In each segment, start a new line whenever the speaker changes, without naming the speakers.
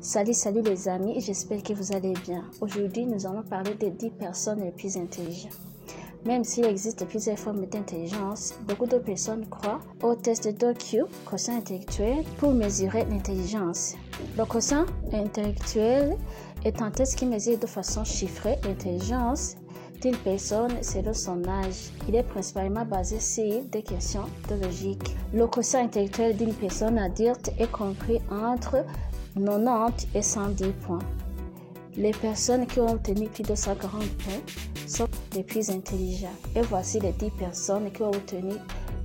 Salut les amis, j'espère que vous allez bien. Aujourd'hui, nous allons parler des 10 personnes les plus intelligentes. Même s'il existe plusieurs formes d'intelligence, beaucoup de personnes croient au test d'IQ, quotient intellectuel, pour mesurer l'intelligence. Le quotient intellectuel est un test qui mesure de façon chiffrée l'intelligence d'une personne selon son âge. Il est principalement basé sur des questions de logique. Le quotient intellectuel d'une personne adulte est compris entre 90 et 110 points. Les personnes qui ont obtenu plus de 140 points sont les plus intelligentes. Et voici les 10 personnes qui ont obtenu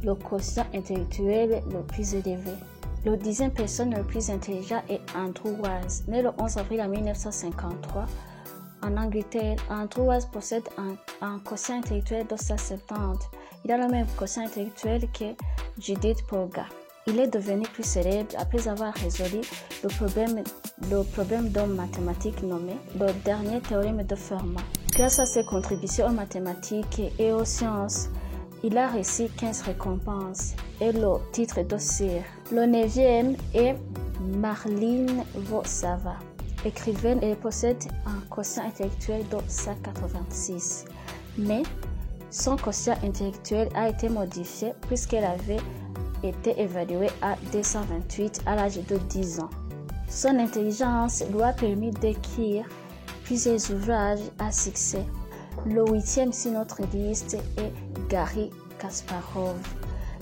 le quotient intellectuel le plus élevé. Le 10e personne le plus intelligent est Andrew Wiles. Né le 11 avril 1953 en Angleterre, Andrew Wiles possède un quotient intellectuel de 170. Il a le même quotient intellectuel que Judith Polgar. Il est devenu plus célèbre après avoir résolu le problème d'un mathématique nommé le dernier théorème de Fermat. Grâce à ses contributions aux mathématiques et aux sciences, il a reçu 15 récompenses et le titre de sir. Le 9e est Marlene Vosava. Écrivaine, elle possède un quotient intellectuel de 186. Mais son quotient intellectuel a été modifié puisqu'elle avait été évaluée à 228 à l'âge de 10 ans. Son intelligence lui a permis d'écrire plusieurs ouvrages à succès. Le 8e sur notre liste est Garry Kasparov.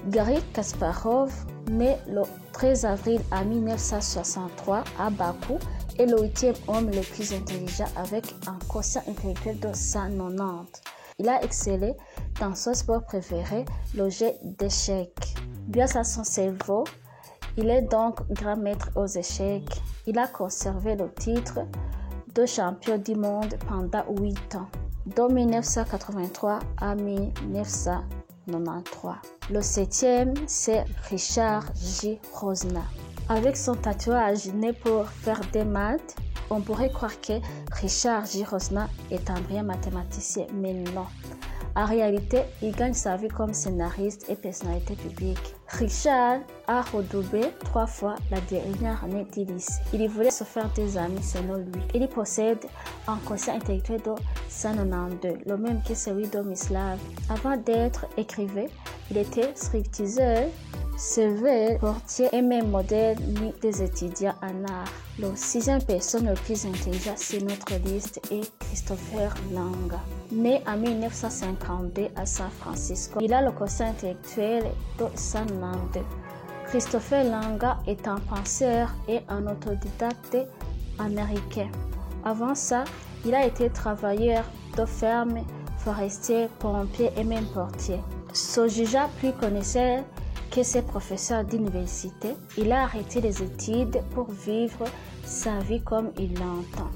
Garry Kasparov, né le 13 avril 1963 à Bakou, est le 8e homme le plus intelligent avec un quotient intellectuel de 190. Il a excellé dans son sport préféré, le jeu d'échecs. Grâce à son cerveau, il est donc grand maître aux échecs. Il a conservé le titre de champion du monde pendant 8 ans, de 1983 à 1993. Le 7e, c'est Richard J. Rosner. Avec son tatouage né pour faire des maths, on pourrait croire que Richard J. Rosner est un brillant mathématicien, mais non. En réalité, il gagne sa vie comme scénariste et personnalité publique. Richard a redoublé 3 fois la dernière année du lycée. Il voulait se faire des amis selon lui. Il possède un quotient intellectuel de 192, le même que celui de Mislav. Avant d'être écrivain, il était stripteaseur, serveur, portier et même modèle des étudiants en art. Le 6e personne le plus intelligent sur notre liste est Christopher Lang. Né en 1952 à San Francisco, il a le quotient intellectuel de 192. Christopher Lang est un penseur et un autodidacte américain. Avant ça, il a été travailleur de ferme, forestier, pompier et même portier. Se jugeant plus connaisseur que ses professeurs d'université, il a arrêté les études pour vivre sa vie comme il l'entend.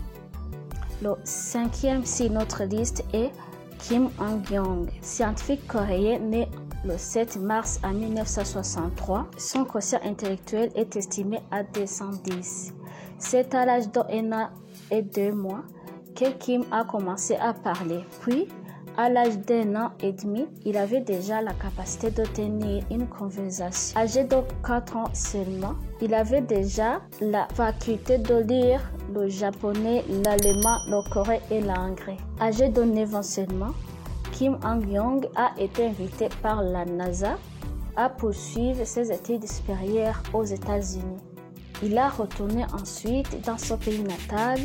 Le 5e sur notre liste est Kim Il-sung, scientifique coréen né le 7 mars 1963. Son quotient intellectuel est estimé à 210. C'est à l'âge de 1 an et 2 mois que Kim a commencé à parler. Puis, à l'âge d'1 an et demi, il avait déjà la capacité de tenir une conversation. Âgé de 4 ans seulement, il avait déjà la faculté de lire le japonais, l'allemand, le coréen et l'anglais. Âgé de 9 ans seulement, Kim Il-sung a été invité par la NASA à poursuivre ses études supérieures aux États-Unis. Il a retourné ensuite dans son pays natal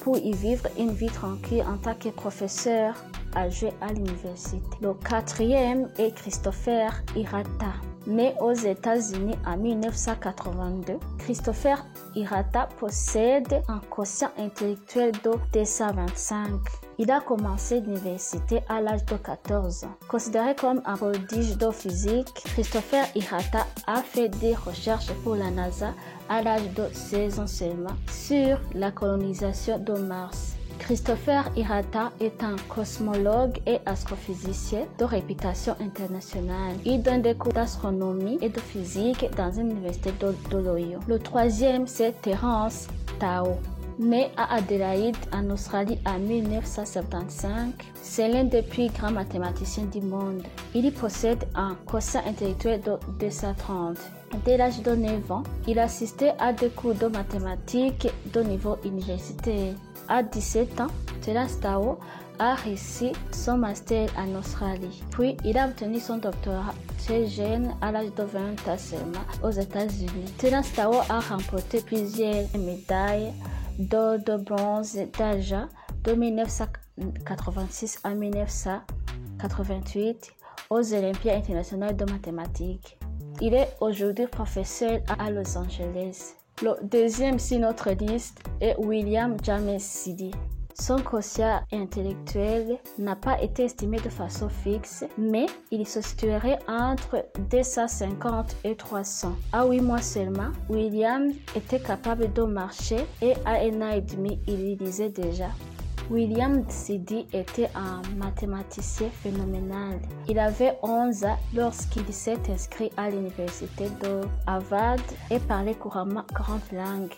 pour y vivre une vie tranquille en tant que professeur âgé à l'université. Le 4e est Christopher Hirata. Né aux États-Unis en 1982, Christopher Hirata possède un quotient intellectuel de 225. Il a commencé l'université à l'âge de 14 ans. Considéré comme un prodige de physique, Christopher Hirata a fait des recherches pour la NASA à l'âge de 16 ans seulement sur la colonisation de Mars. Christopher Hirata est un cosmologue et astrophysicien de réputation internationale. Il donne des cours d'astronomie et de physique dans une université de l'Ohio. Le 3e, c'est Terence Tao. Né à Adélaïde, en Australie en 1975, c'est l'un des plus grands mathématiciens du monde. Il y possède un quotient intellectuel de 230. Dès l'âge de 9 ans, il assistait à des cours de mathématiques de niveau universitaire. À 17 ans, Terence Tao a réussi son master en Australie. Puis, il a obtenu son doctorat très jeune, à l'âge de 20 ans seulement, aux États-Unis. Terence Tao a remporté plusieurs médailles d'or, de bronze, d'argent de 1986 à 1988 aux Olympiades internationales de mathématiques. Il est aujourd'hui professeur à Los Angeles. Le deuxième sur notre liste est William James Sidey. Son quotient intellectuel n'a pas été estimé de façon fixe, mais il se situerait entre 250 et 300. À 8 mois seulement, William était capable de marcher et à 1 an et demi, il lisait déjà. William Sidey était un mathématicien phénoménal. Il avait 11 ans lorsqu'il s'est inscrit à l'université de Harvard et parlait couramment 40 langues.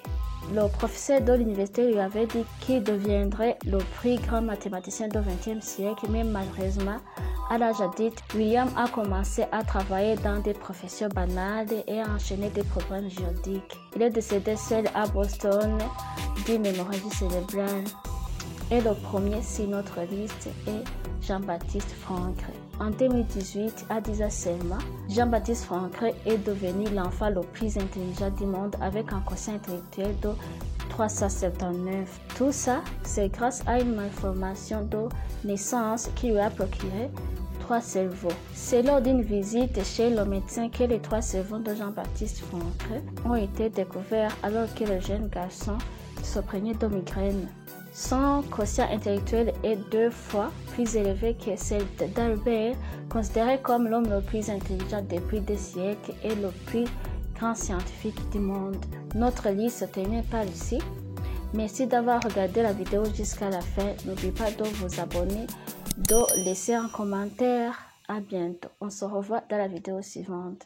Le professeur de l'université lui avait dit qu'il deviendrait le plus grand mathématicien du XXe siècle, mais malheureusement, à l'âge adulte, William a commencé à travailler dans des professions banales et a enchaîné des problèmes juridiques. Il est décédé seul à Boston d'une hémorragie cérébrale. Et le premier sur notre liste est Jean-Baptiste Francret. En 2018, à 10 ans seulement, Jean-Baptiste Francret est devenu l'enfant le plus intelligent du monde avec un quotient intellectuel de 379. Tout ça, c'est grâce à une malformation de naissance qui lui a procuré 3 cerveaux. C'est lors d'une visite chez le médecin que les 3 cerveaux de Jean-Baptiste Francret ont été découverts alors que le jeune garçon se plaignait de migraine. Son quotient intellectuel est 2 fois plus élevé que celle d'Albert, considéré comme l'homme le plus intelligent depuis des siècles et le plus grand scientifique du monde. Notre liste se termine par ici. Merci d'avoir regardé la vidéo jusqu'à la fin. N'oubliez pas de vous abonner, de laisser un commentaire. À bientôt. On se revoit dans la vidéo suivante.